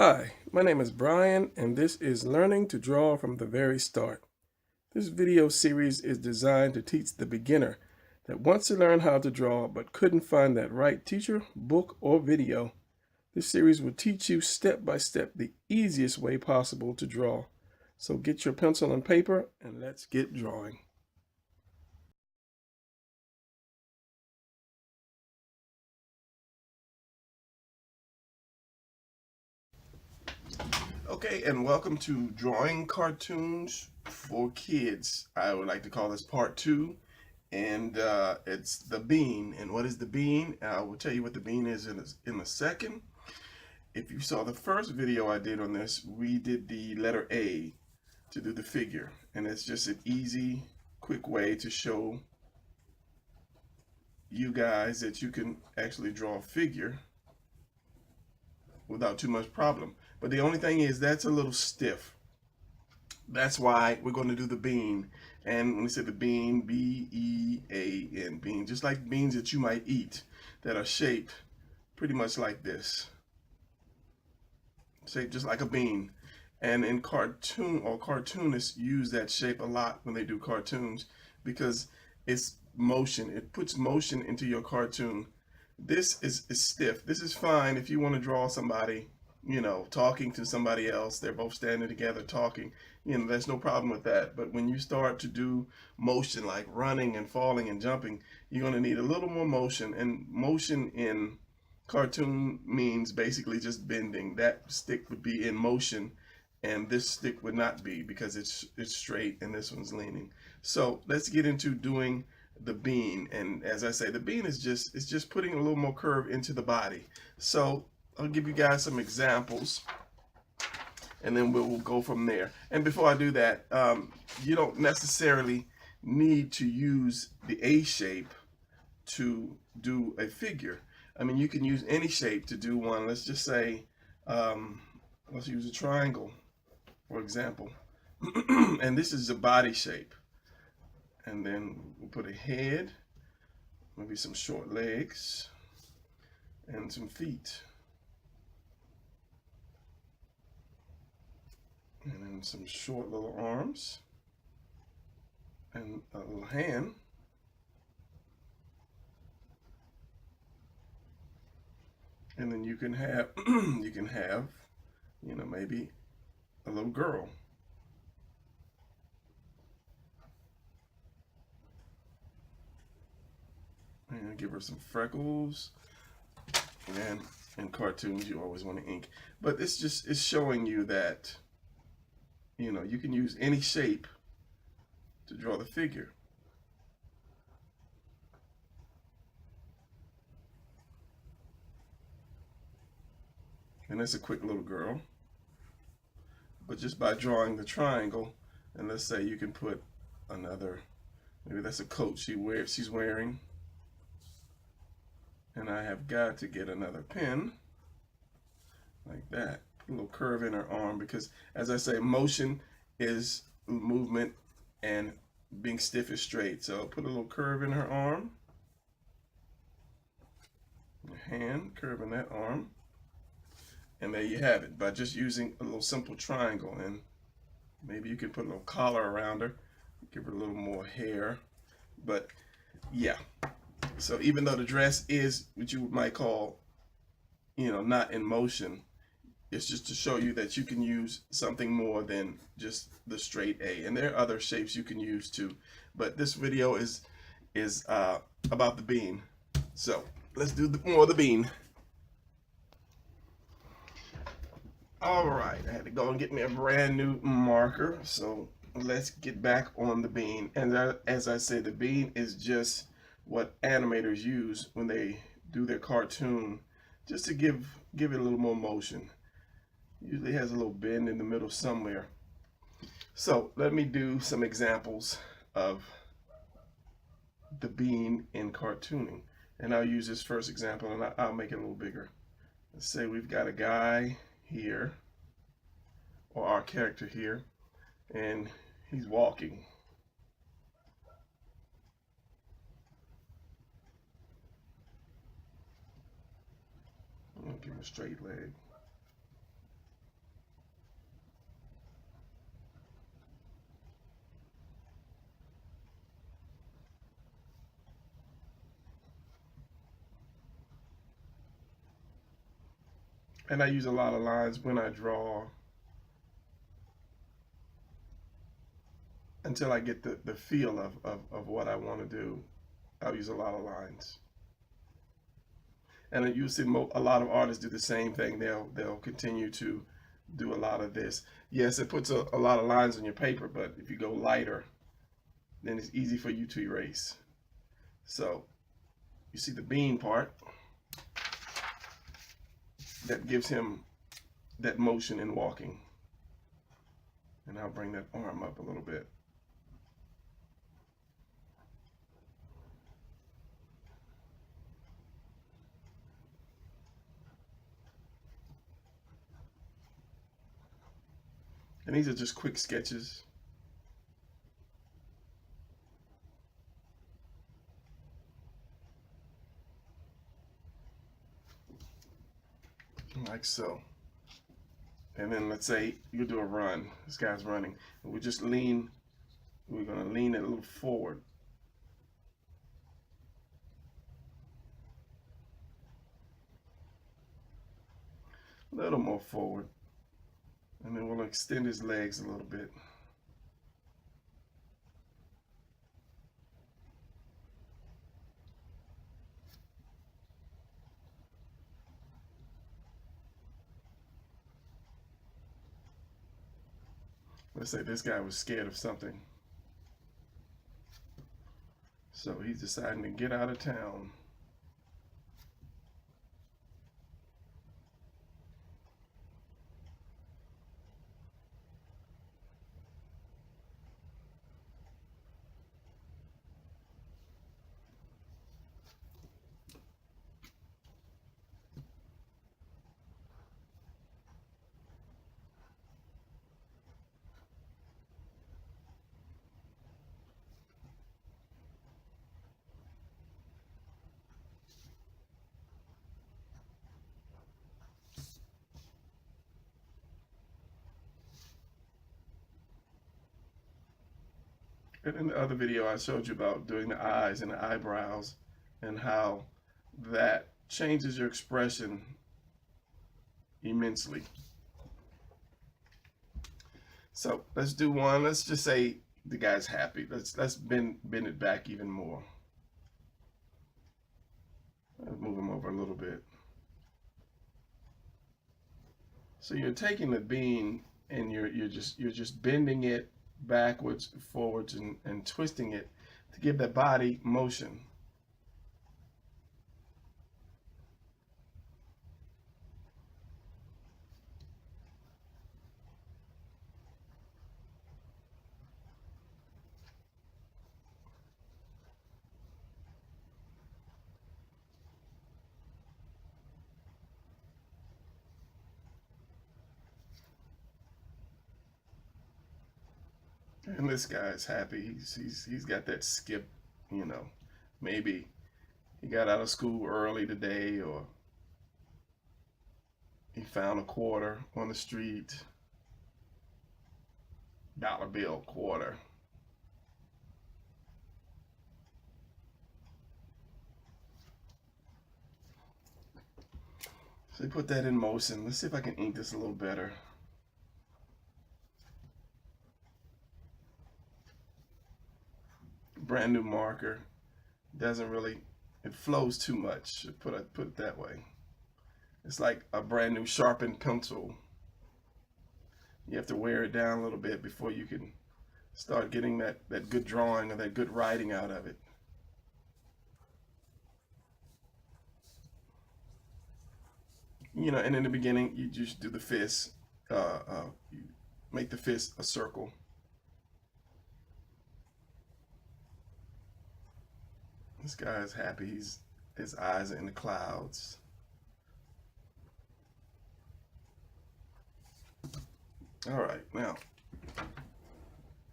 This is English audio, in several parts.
Hi, my name is Brian, and this is Learning to Draw from the Very Start. This video series is designed to teach the beginner that wants to learn how to draw but couldn't find that right teacher, book, or video. This series will teach you step by step the easiest way possible to draw. So get your pencil and paper and let's get drawing. Okay, and welcome to Drawing Cartoons for Kids. I would like to call this part 2, and it's the bean. And what is the bean? I will tell you what the bean is in a second. If you saw the first video I did on this, we did the letter A to do the figure, and it's just an easy, quick way to show you guys that you can actually draw a figure without too much problem. But the only thing is that's a little stiff. That's why we're going to do the bean. And when we say the bean, B-E-A-N, bean, just like beans that you might eat that are shaped pretty much like this. Shaped just like a bean. And in cartoonists use that shape a lot when they do cartoons because it's motion. It puts motion into your cartoon. This is stiff. This is fine if you want to draw somebody, talking to somebody else. They're both standing together talking. There's no problem with that. But when you start to do motion like running and falling and jumping, you're going to need a little more motion. And motion in cartoon means basically just bending. That stick would be in motion, and this stick would not be because it's straight and this one's leaning. So let's get into doing the bean. And as I say, the bean is just putting a little more curve into the body. So I'll give you guys some examples and then we'll go from there. And before I do that, you don't necessarily need to use the A shape to do a figure. I mean, you can use any shape to do one. Let's just say, let's use a triangle, for example. And this is a body shape. And then we'll put a head, maybe some short legs, and some feet. And then some short little arms, and a little hand. And then you can have, maybe a little girl. And give her some freckles. And in cartoons, you always want to ink. But it's showing you that, you can use any shape to draw the figure. And that's a quick little girl. But just by drawing the triangle, and let's say you can put another, maybe that's a coat she's wearing. And I have got to get another pen like that. Put a little curve in her arm because, as I say, motion is movement and being stiff is straight. So put a little curve in her arm. Hand, curve in that arm. And there you have it, by just using a little simple triangle. And maybe you can put a little collar around her, give her a little more hair. But yeah, so even though the dress is what you might call, not in motion, it's just to show you that you can use something more than just the straight A. And there are other shapes you can use too. But this video is about the bean. So let's do more of the bean. All right, I had to go and get me a brand new marker. So let's get back on the bean. And as I said, the bean is just what animators use when they do their cartoon, just to give it a little more motion. Usually has a little bend in the middle somewhere. So let me do some examples of the bean in cartooning. And I'll use this first example and I'll make it a little bigger. Let's say we've got a guy here, or our character here, and he's walking. I'll give him a straight leg. And I use a lot of lines when I draw until I get the feel of what I want to do. I'll use a lot of lines. And you see a lot of artists do the same thing. They'll continue to do a lot of this. Yes, it puts a lot of lines on your paper, but if you go lighter, then it's easy for you to erase. So you see the bean part that gives him that motion in walking. And I'll bring that arm up a little bit. And these are just quick sketches. Like so. And then let's say you do a run. This guy's running. And we just lean, we're going to lean it a little forward. A little more forward. And then we'll extend his legs a little bit. Let's say this guy was scared of something. So he's deciding to get out of town. And in the other video, I showed you about doing the eyes and the eyebrows and how that changes your expression immensely. So let's do one. Let's just say the guy's happy. Let's bend it back even more. Let's move him over a little bit. So you're taking the bean and you're just bending it backwards, forwards, and twisting it to give that body motion. And this guy's happy. He's got that skip, you know. Maybe he got out of school early today, or he found a quarter on the street. Dollar bill, quarter. So you put that in motion. Let's see if I can ink this a little better. Brand new marker. Doesn't really, it flows too much. Put it that way. It's like a brand new sharpened pencil. You have to wear it down a little bit before you can start getting that good drawing or that good writing out of it. You know, and in the beginning, you just do the fist. You make the fist a circle. This guy is happy. His eyes are in the clouds. All right, now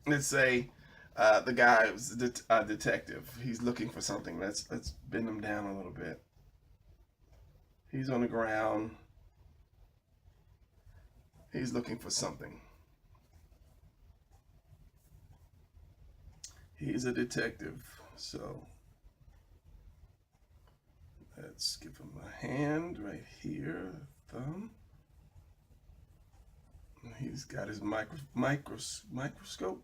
let's say the guy is a detective. He's looking for something. Let's bend him down a little bit. He's on the ground. He's looking for something. He's a detective, so let's give him a hand right here, thumb. He's got his microscope. Microscope.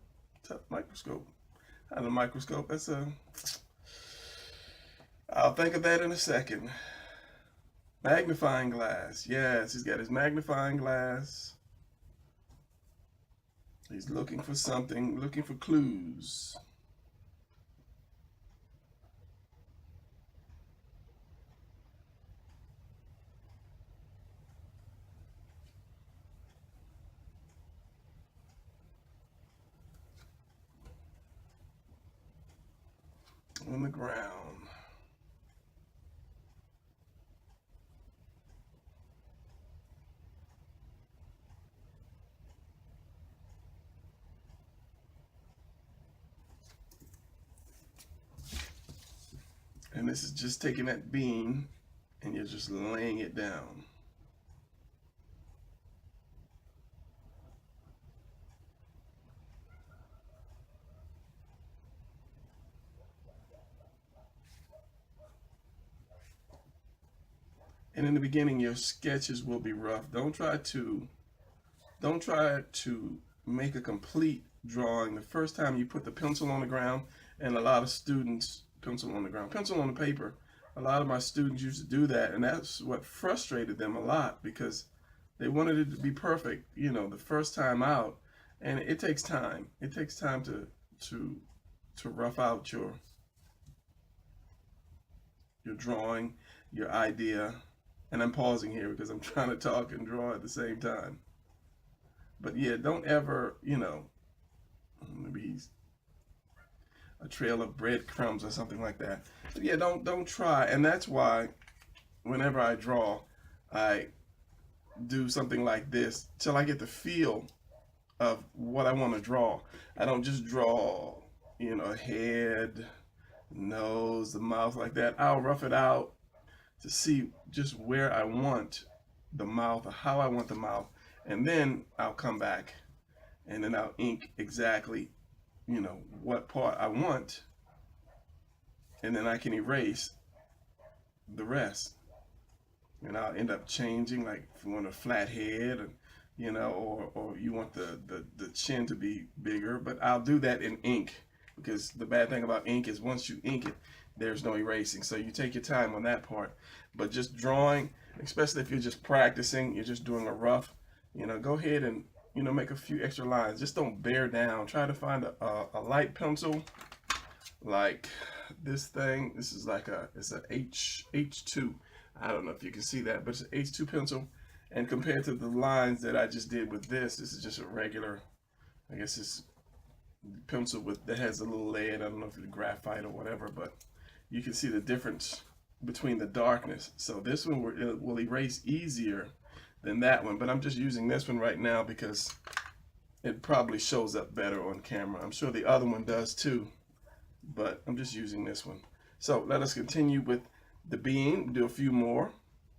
Not a microscope. That's a. I'll think of that in a second. Magnifying glass. Yes, he's got his magnifying glass. He's looking for something, looking for clues. On the ground. And this is just taking that bean and you're just laying it down. And in the beginning, your sketches will be rough. Don't try to make a complete drawing the first time you put the pencil on the ground. And a lot of students, pencil on the ground, pencil on the paper. A lot of my students used to do that, and that's what frustrated them a lot because they wanted it to be perfect, you know, the first time out. And it takes time. It takes time to rough out your drawing, your idea. And I'm pausing here because I'm trying to talk and draw at the same time. But yeah, don't ever, you know, maybe a trail of breadcrumbs or something like that. But yeah, don't try. And that's why whenever I draw, I do something like this till I get the feel of what I want to draw. I don't just draw, you know, head, nose, the mouth like that. I'll rough it out to see just where I want the mouth or how I want the mouth. And then I'll come back and then I'll ink exactly, you know, what part I want. And then I can erase the rest. And I'll end up changing, like if you want a flat head, and, you know, or you want the chin to be bigger. But I'll do that in ink because the bad thing about ink is once you ink it, there's no erasing. So you take your time on that part. But just drawing, especially if you're just practicing, you're just doing a rough, you know, go ahead and, you know, make a few extra lines. Just don't bear down. Try to find a light pencil like this thing. This is like it's a H2. I don't know if you can see that, but it's an H2 pencil. And compared to the lines that I just did with this is just a regular, I guess it's pencil that has a little lead. I don't know if it's graphite or whatever, but you can see the difference between the darkness. So this one will erase easier than that one, but I'm just using this one right now because it probably shows up better on camera. I'm sure the other one does too, but I'm just using this one. So let us continue with the bean, do a few more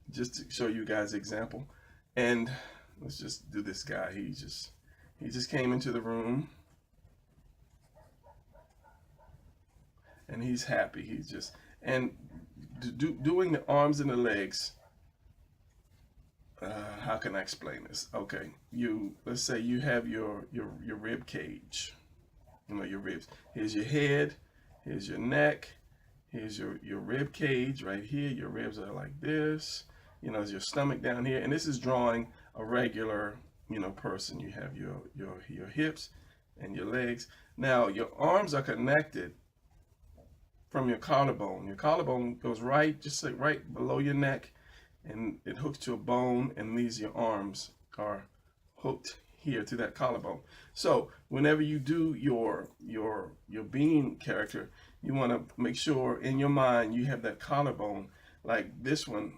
just to show you guys an example. And let's just do this guy. He just came into the room and he's happy. He's just, and doing the arms and the legs. How can I explain this? Okay, let's say you have your rib cage, you know, your ribs. Here's your head, here's your neck, here's your rib cage right here. Your ribs are like this, you know, your stomach down here, and this is drawing a regular, you know, person. You have your hips and your legs. Now your arms are connected from your collarbone. Your collarbone goes right, just like right below your neck, and it hooks to a bone, and these your arms are hooked here to that collarbone. So whenever you do your bean character, you want to make sure in your mind you have that collarbone. Like this one,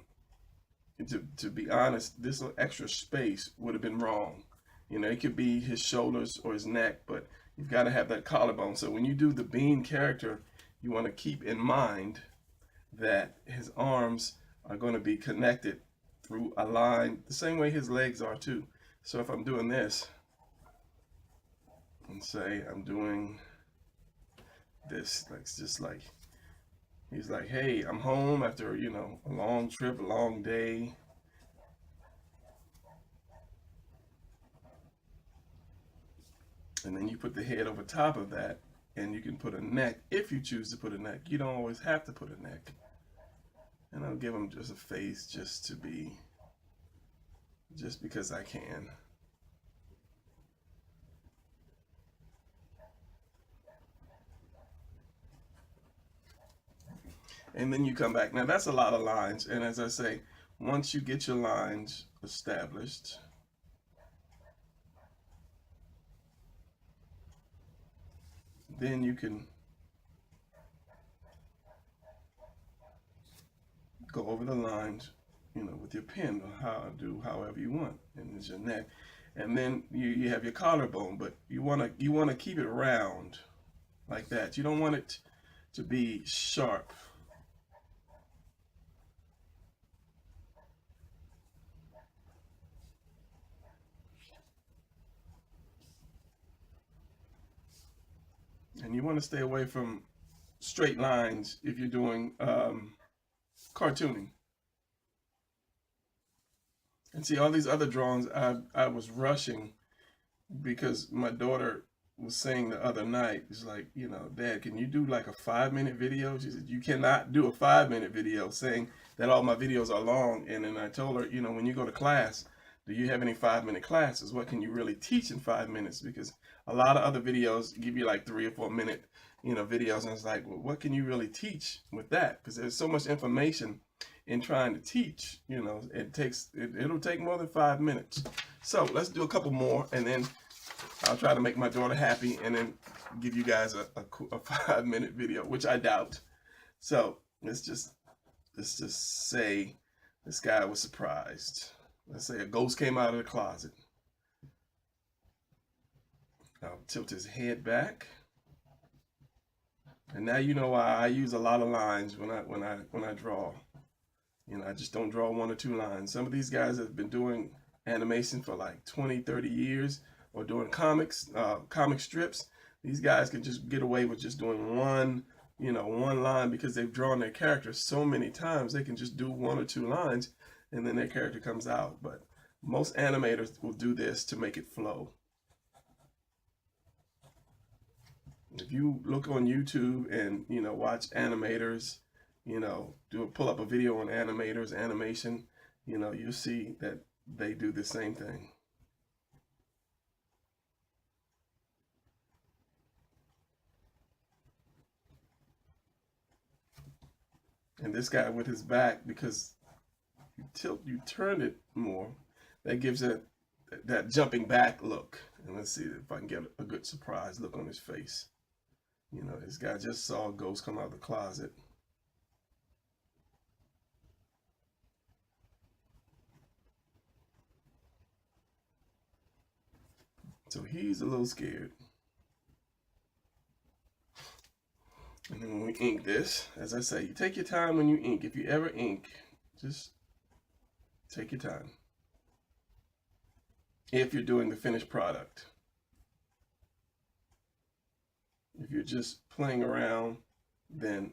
to be honest, this little extra space would have been wrong. You know, it could be his shoulders or his neck, but you've got to have that collarbone. So when you do the bean character, you want to keep in mind that his arms are going to be connected through a line the same way his legs are too. So if I'm doing this and say I'm doing this, like just like he's like, hey, I'm home after, you know, a long trip, a long day. And then you put the head over top of that, and you can put a neck if you choose to put a neck. You don't always have to put a neck. And I'll give him just a face just because I can. And then you come back. Now that's a lot of lines. And as I say, once you get your lines established, then you can go over the lines, with your pen, or do however you want. And it's your neck. And then you have your collarbone, but you wanna keep it round like that. You don't want it to be sharp. And you want to stay away from straight lines if you're doing cartooning. And see, all these other drawings, I was rushing because my daughter was saying the other night, it's like, Dad, can you do like a 5-minute video? She said, you cannot do a 5-minute video, saying that all my videos are long. And then I told her, when you go to class, do you have any 5-minute classes? What can you really teach in 5 minutes? Because a lot of other videos give you like 3 or 4 minute, videos. And it's like, well, what can you really teach with that? Because there's so much information in trying to teach, it'll take more than 5 minutes. So let's do a couple more, and then I'll try to make my daughter happy, and then give you guys a 5-minute video, which I doubt. So let's just say this guy was surprised. Let's say a ghost came out of the closet. I'll tilt his head back. And now you know why I use a lot of lines when I draw. I just don't draw 1 or 2 lines. Some of these guys have been doing animation for like 20, 30 years, or doing comic strips. These guys can just get away with just doing one line, because they've drawn their characters so many times. They can just do 1 or 2 lines, and then their character comes out. But most animators will do this to make it flow. If you look on YouTube and watch animators, pull up a video on animators, animation, you'll see that they do the same thing. And this guy with his back, because you turn it more, that gives it that jumping back look. And let's see if I can get a good surprise look on his face. This guy just saw a ghost come out of the closet. So he's a little scared. And then when we ink this, as I say, you take your time when you ink. If you ever ink, just take your time. If you're doing the finished product. If you're just playing around, then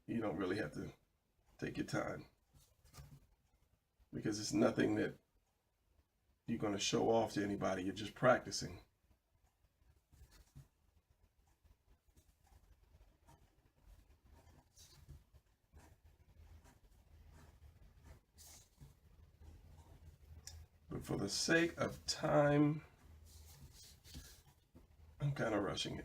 you don't really have to take your time, because it's nothing that you're going to show off to anybody. You're just practicing. But for the sake of time, I'm kind of rushing it.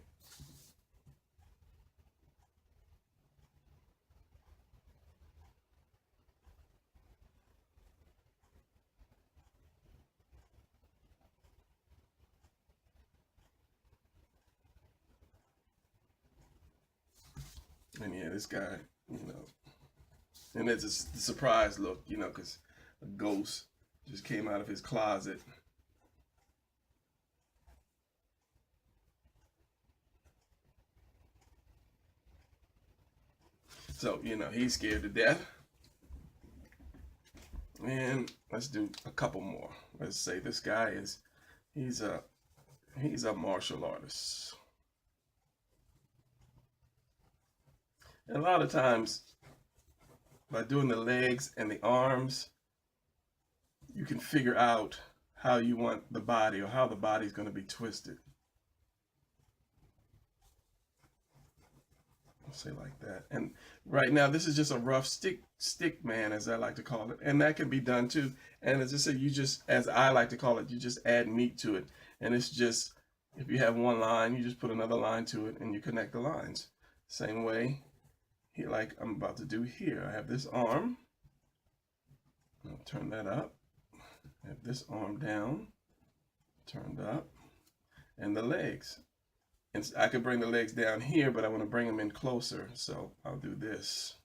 And yeah, this guy, and it's a surprise look, because a ghost just came out of his closet. So, he's scared to death. And let's do a couple more. Let's say this guy he's a martial artist. And a lot of times, by doing the legs and the arms, you can figure out how you want the body, or how the body's going to be twisted. say like that. And right now, this is just a rough stick man, as I like to call it. And that can be done too. And as I said, you just, as I like to call it, you just add meat to it. And it's just, if you have one line, you just put another line to it and you connect the lines. Same way, here, like I'm about to do here. I have this arm. I'll turn that up. I have this arm down, turned up, and the legs. And I could bring the legs down here, but I want to bring them in closer, so I'll do this.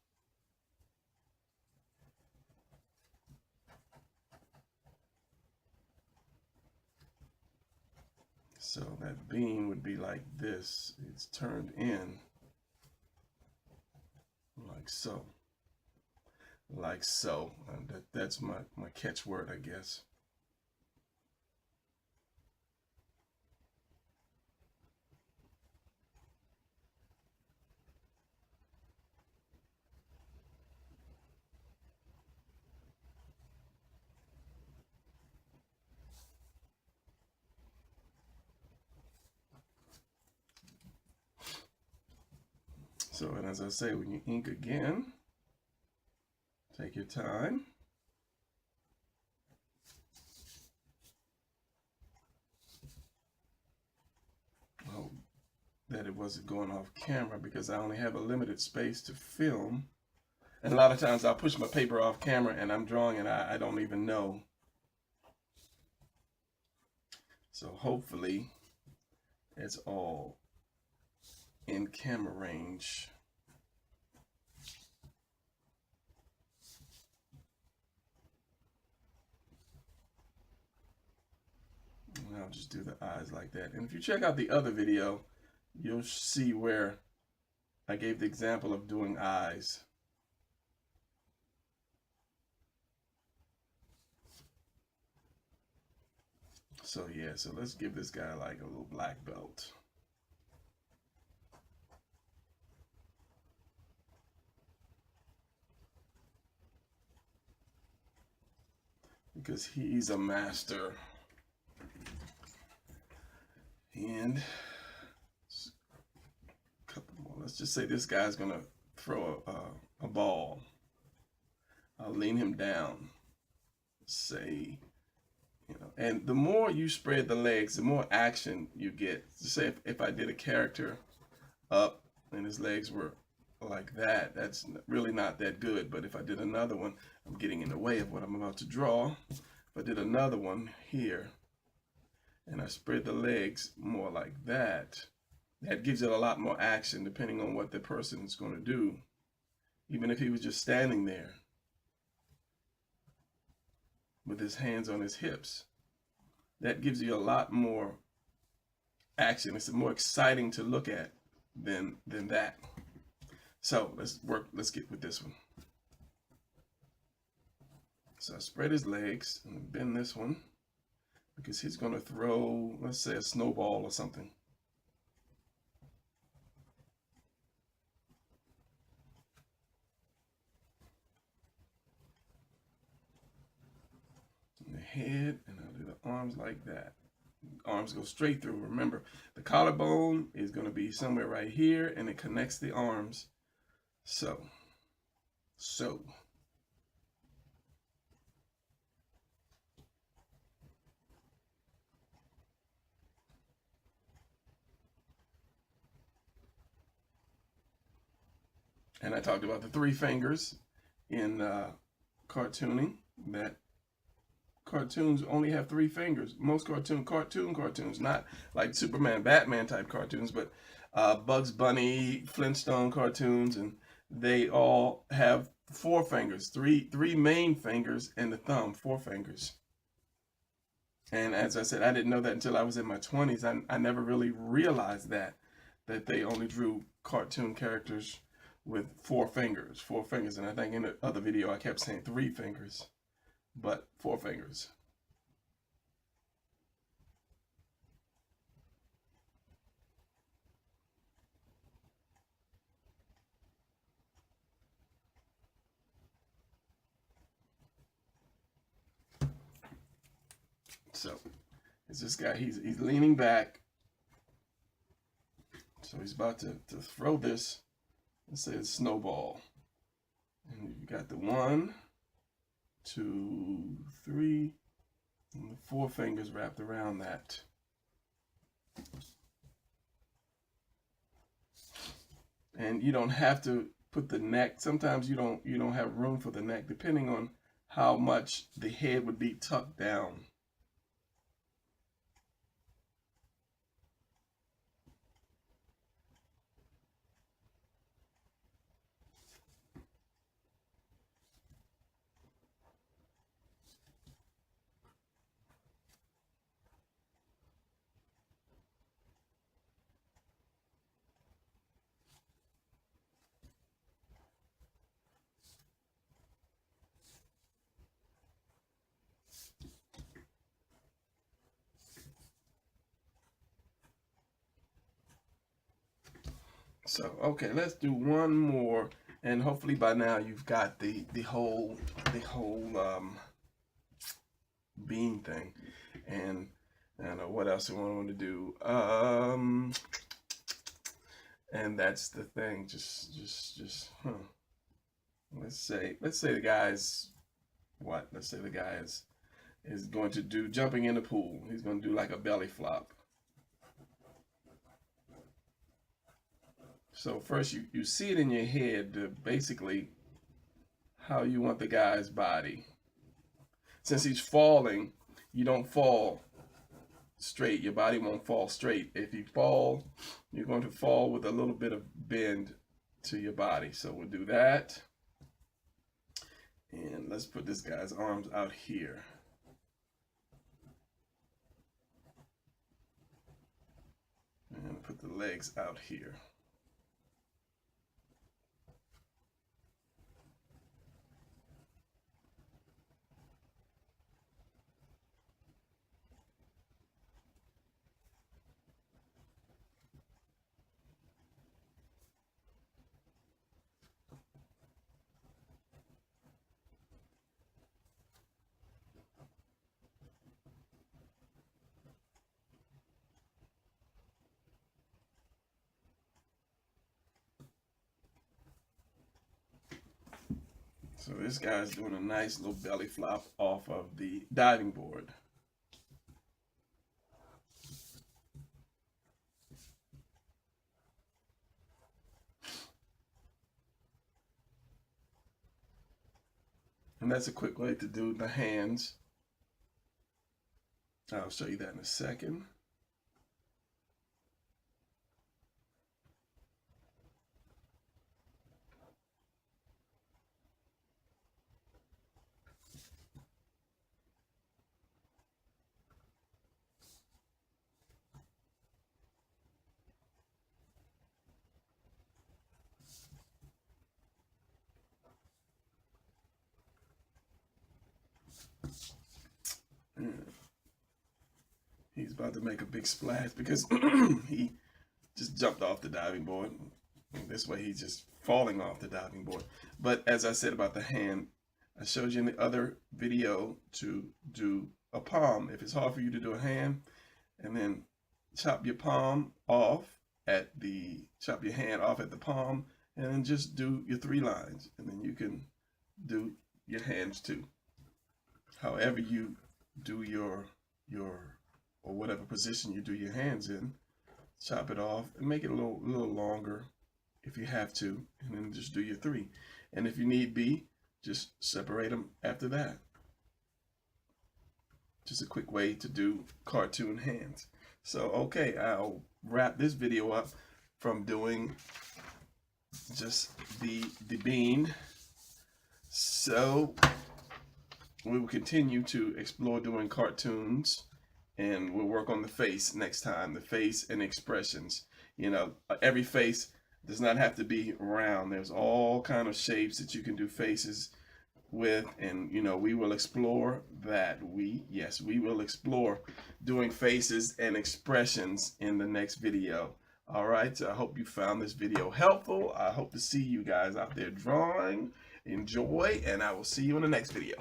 So that bean would be like this. It's turned in like so. Like so. And that's my catchword, I guess. So, and as I say, when you ink again, take your time. I hope that it wasn't going off camera because I only have a limited space to film. And a lot of times I'll push my paper off camera and I'm drawing and I don't even know. So hopefully it's all in camera range. And I'll just do the eyes like that. And if you check out the other video, you'll see where I gave the example of doing eyes. So yeah, so let's give this guy like a little black belt. Because he's a master. And a couple more. Let's just say this guy's gonna throw a ball. I'll lean him down. Say, you know, and the more you spread the legs, the more action you get. Say if I did a character up and his legs were like that, that's really not that good. But if I did another one, I'm getting in the way of what I'm about to draw. If I did another one here and I spread the legs more like that, that gives it a lot more action depending on what the person is going to do. Even if he was just standing there with his hands on his hips, that gives you a lot more action. It's more exciting to look at than that. So let's get with this one. So I spread his legs and bend this one because he's going to throw, let's say, a snowball or something. And the head, and I'll do the arms like that. Arms go straight through. Remember, the collarbone is going to be somewhere right here, and it connects the arms. So. And I talked about the 3 fingers in cartooning, that cartoons only have 3 fingers. Most cartoons, not like Superman, Batman type cartoons, but Bugs Bunny, Flintstone cartoons, and they all have 4 fingers, three main fingers and the thumb, 4 fingers. And as I said, I didn't know that until I was in my 20s. I never really realized that they only drew cartoon characters with 4 fingers. And I think in the other video I kept saying 3 fingers, but 4 fingers. So it's this guy, he's leaning back. So he's about to throw this let's say a snowball. And you got the 1, 2, 3, and the 4 fingers wrapped around that. And you don't have to put the neck. Sometimes you don't have room for the neck, depending on how much the head would be tucked down. So, okay, let's do one more, and hopefully by now you've got the whole bean thing. And I don't know what else I want to do. And that's the thing. Let's say the guy's what? Let's say the guy is going to do jumping in the pool. He's going to do like a belly flop. So first you see it in your head, basically how you want the guy's body. Since he's falling, you don't fall straight. Your body won't fall straight. If you fall, you're going to fall with a little bit of bend to your body. So we'll do that. And let's put this guy's arms out here. And put the legs out here. So this guy's doing a nice little belly flop off of the diving board. And that's a quick way to do the hands. I'll show you that in a second. He's about to make a big splash because he just jumped off the diving board. And this way he's just falling off the diving board. But as I said about the hand, I showed you in the other video to do a palm. If it's hard for you to do a hand, and then chop your palm off chop your hand off at the palm, and then just do your 3 lines. And then you can do your hands too. However you do your or whatever position you do your hands in, chop it off and make it a little longer if you have to, and then just do your 3. And if you need be, just separate them after that. Just a quick way to do cartoon hands. So okay, I'll wrap this video up from doing just the bean. So we will continue to explore doing cartoons, and we'll work on the face next time, the face and expressions. You know, every face does not have to be round. There's all kind of shapes that you can do faces with, and you know, we will explore that. We will explore doing faces and expressions in the next video. All right, so I hope you found this video helpful. I hope to see you guys out there drawing. Enjoy, and I will see you in the next video.